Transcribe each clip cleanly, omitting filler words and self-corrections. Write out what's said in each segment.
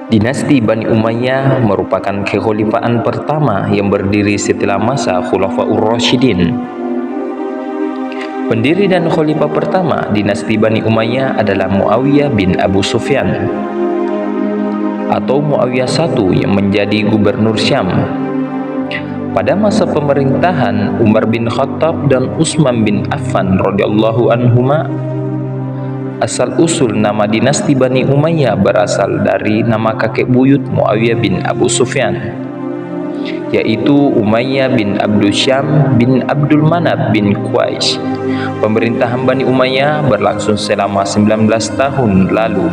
Dinasti Bani Umayyah merupakan kekhalifahan pertama yang berdiri setelah masa Khulafaur Rasyidin. Pendiri dan khalifah pertama dinasti Bani Umayyah adalah Muawiyah bin Abu Sufyan atau Muawiyah I yang menjadi gubernur Syam. Pada masa pemerintahan Umar bin Khattab dan Utsman bin Affan radhiyallahu anhuma, asal-usul nama dinasti Bani Umayyah berasal dari nama kakek buyut Muawiyah bin Abu Sufyan, yaitu Umayyah bin Abdul Syam bin Abdul Manaf bin Quraisy. Pemerintahan Bani Umayyah berlangsung selama 19 tahun lalu.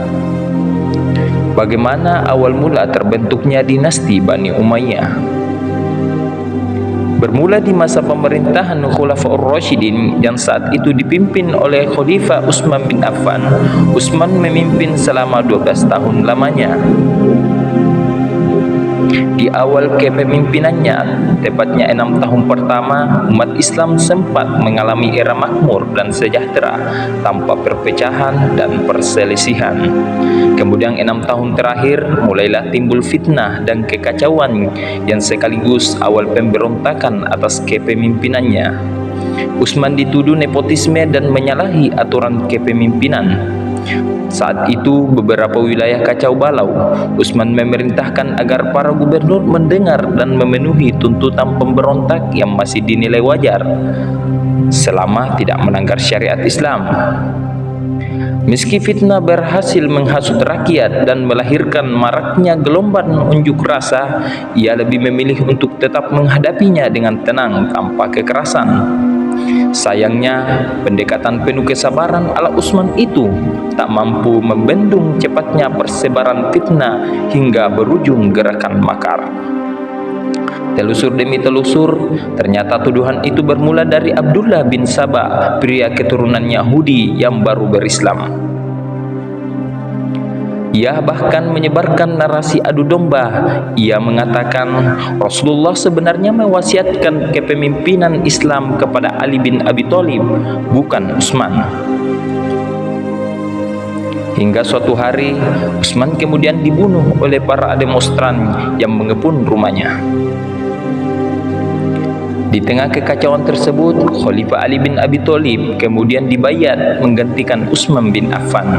Bagaimana awal mula terbentuknya dinasti Bani Umayyah? Bermula di masa pemerintahan Khulafaur Rasyidin yang saat itu dipimpin oleh Khalifah Utsman bin Affan. Utsman memimpin selama 12 tahun lamanya. Di awal kepemimpinannya, tepatnya 6 tahun pertama, umat Islam sempat mengalami era makmur dan sejahtera tanpa perpecahan dan perselisihan. Kemudian 6 tahun terakhir mulailah timbul fitnah dan kekacauan yang sekaligus awal pemberontakan atas kepemimpinannya. Utsman dituduh nepotisme dan menyalahi aturan kepemimpinan. Saat itu beberapa wilayah kacau balau. Utsman memerintahkan agar para gubernur mendengar dan memenuhi tuntutan pemberontak yang masih dinilai wajar selama tidak melanggar syariat Islam. Meski fitnah berhasil menghasut rakyat dan melahirkan maraknya gelombang unjuk rasa, ia lebih memilih untuk tetap menghadapinya dengan tenang tanpa kekerasan. Sayangnya, pendekatan penuh kesabaran ala Utsman itu tak mampu membendung cepatnya persebaran fitnah hingga berujung gerakan makar. Telusur demi telusur, ternyata tuduhan itu bermula dari Abdullah bin Sabah, pria keturunan Yahudi yang baru berislam. Ia bahkan menyebarkan narasi adu domba. Ia mengatakan Rasulullah sebenarnya mewasiatkan kepemimpinan Islam kepada Ali bin Abi Thalib, bukan Utsman. Hingga suatu hari, Utsman kemudian dibunuh oleh para demonstran yang mengepung rumahnya. Di tengah kekacauan tersebut, Khalifah Ali bin Abi Thalib kemudian dibayat menggantikan Utsman bin Affan.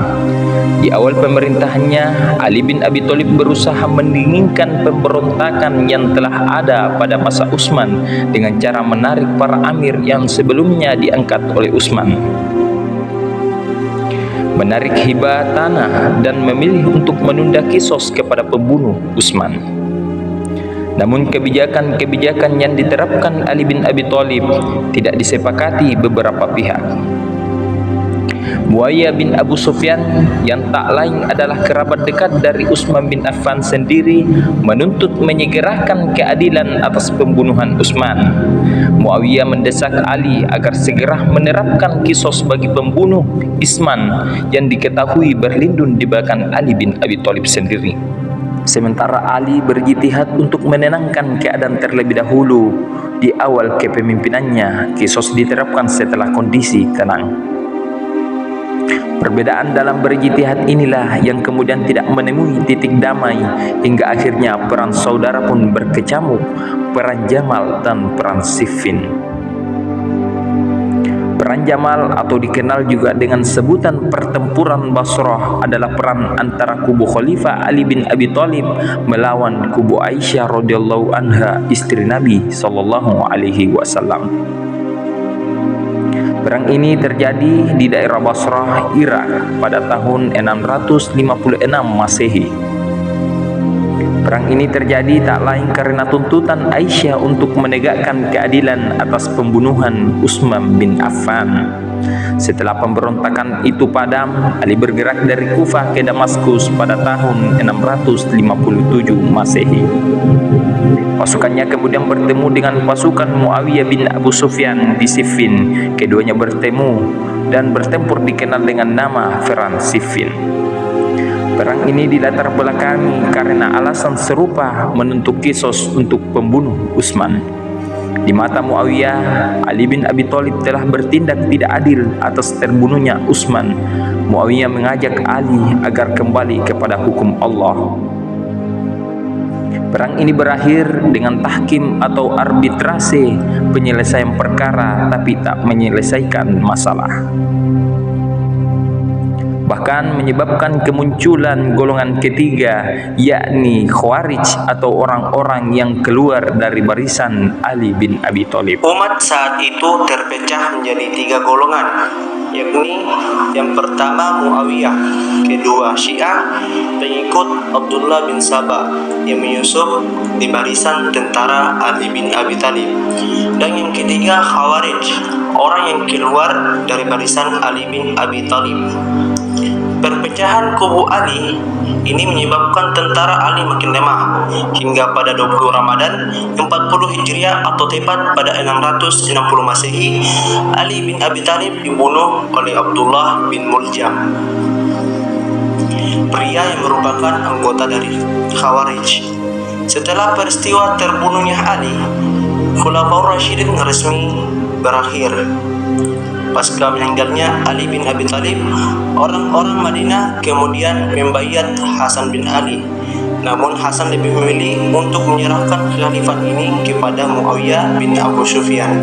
Di awal pemerintahannya, Ali bin Abi Thalib berusaha mendinginkan pemberontakan yang telah ada pada masa Utsman dengan cara menarik para amir yang sebelumnya diangkat oleh Utsman, menarik hibah tanah, dan memilih untuk menunda kisos kepada pembunuh Utsman. Namun kebijakan-kebijakan yang diterapkan Ali bin Abi Thalib tidak disepakati beberapa pihak. Muawiyah bin Abu Sufyan yang tak lain adalah kerabat dekat dari Utsman bin Affan sendiri menuntut menyegerakan keadilan atas pembunuhan Utsman. Muawiyah mendesak Ali agar segera menerapkan kisos bagi pembunuh Utsman yang diketahui berlindung di belakang Ali bin Abi Thalib sendiri. Sementara Ali berjihad untuk menenangkan keadaan terlebih dahulu. Di awal kepemimpinannya, kisos diterapkan setelah kondisi tenang. Perbedaan dalam berjihad inilah yang kemudian tidak menemui titik damai hingga akhirnya perang saudara pun berkecamuk, perang Jamal dan perang Siffin. Perang Jamal atau dikenal juga dengan sebutan pertempuran Basrah adalah perang antara kubu Khalifah Ali bin Abi Thalib melawan kubu Aisyah radhiyallahu anha, istri Nabi sallallahu alaihi wasallam. Perang ini terjadi di daerah Basrah, Irak pada tahun 656 Masehi. Perang ini terjadi tak lain karena tuntutan Aisyah untuk menegakkan keadilan atas pembunuhan Utsman bin Affan. Setelah pemberontakan itu padam, Ali bergerak dari Kufah ke Damaskus pada tahun 657 Masehi. Pasukannya kemudian bertemu dengan pasukan Muawiyah bin Abu Sufyan di Siffin. Keduanya bertemu dan bertempur dikenal dengan nama Perang Siffin. Perang ini dilatar belakangi karena alasan serupa menuntut kisos untuk pembunuh Utsman. Di mata Muawiyah, Ali bin Abi Thalib telah bertindak tidak adil atas terbunuhnya Utsman. Muawiyah mengajak Ali agar kembali kepada hukum Allah. Perang ini berakhir dengan tahkim atau arbitrase, penyelesaian perkara tapi tak menyelesaikan masalah. Bahkan menyebabkan kemunculan golongan ketiga, yakni Khawarij atau orang-orang yang keluar dari barisan Ali bin Abi Thalib. Umat saat itu terpecah menjadi 3 golongan, yakni yang pertama Muawiyah, kedua Syiah, pengikut Abdullah bin Sabah yang menyusup di barisan tentara Ali bin Abi Thalib, dan yang ketiga Khawarij, orang yang keluar dari barisan Ali bin Abi Thalib. Perpecahan kubu Ali ini menyebabkan tentara Ali makin lemah hingga pada 20 Ramadan 40 Hijriah atau tepat pada 660 Masehi, Ali bin Abi Thalib dibunuh oleh Abdullah bin Muljam, pria yang merupakan anggota dari Khawarij. Setelah peristiwa terbunuhnya Ali, Khulafaur Rasyidin resmi berakhir. Pasca meninggalnya Ali bin Abi Thalib, orang-orang Madinah kemudian membayat Hasan bin Ali. Namun Hasan lebih memilih untuk menyerahkan khalifat ini kepada Muawiyah bin Abu Sufyan.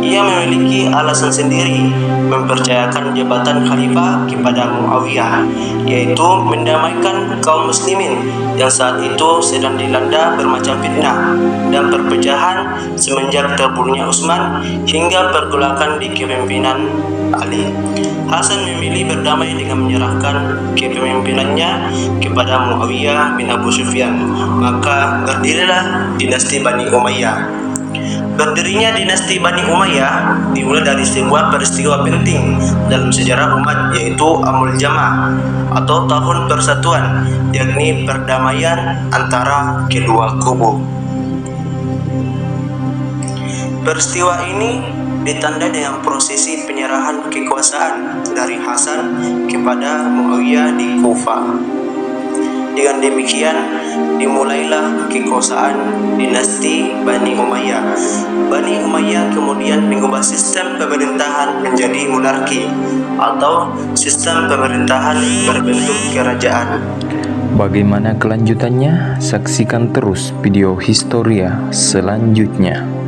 Ia memiliki alasan sendiri mempercayakan jabatan khalifah kepada Muawiyah, yaitu mendamaikan kaum muslimin yang saat itu sedang dilanda bermacam fitnah dan perpecahan semenjak terbunuhnya Utsman hingga pergolakan di kepemimpinan Ali. Hasan memilih berdamai dengan menyerahkan kepemimpinannya kepada Muawiyah bin Abu Sufyan. Maka berdirilah dinasti Bani Umayyah. Berdirinya dinasti Bani Umayyah dimulai dari sebuah peristiwa penting dalam sejarah umat, yaitu Amul Jamah atau tahun persatuan, yakni perdamaian antara kedua kubu. Peristiwa ini ditandai dengan prosesi penyerahan kekuasaan dari Hasan kepada Muawiyah di Kufah. Dengan demikian dimulailah kekuasaan dinasti Bani Umayyah. Bani Umayyah kemudian mengubah sistem pemerintahan menjadi monarki atau sistem pemerintahan berbentuk kerajaan. Bagaimana kelanjutannya? Saksikan terus video Historia selanjutnya.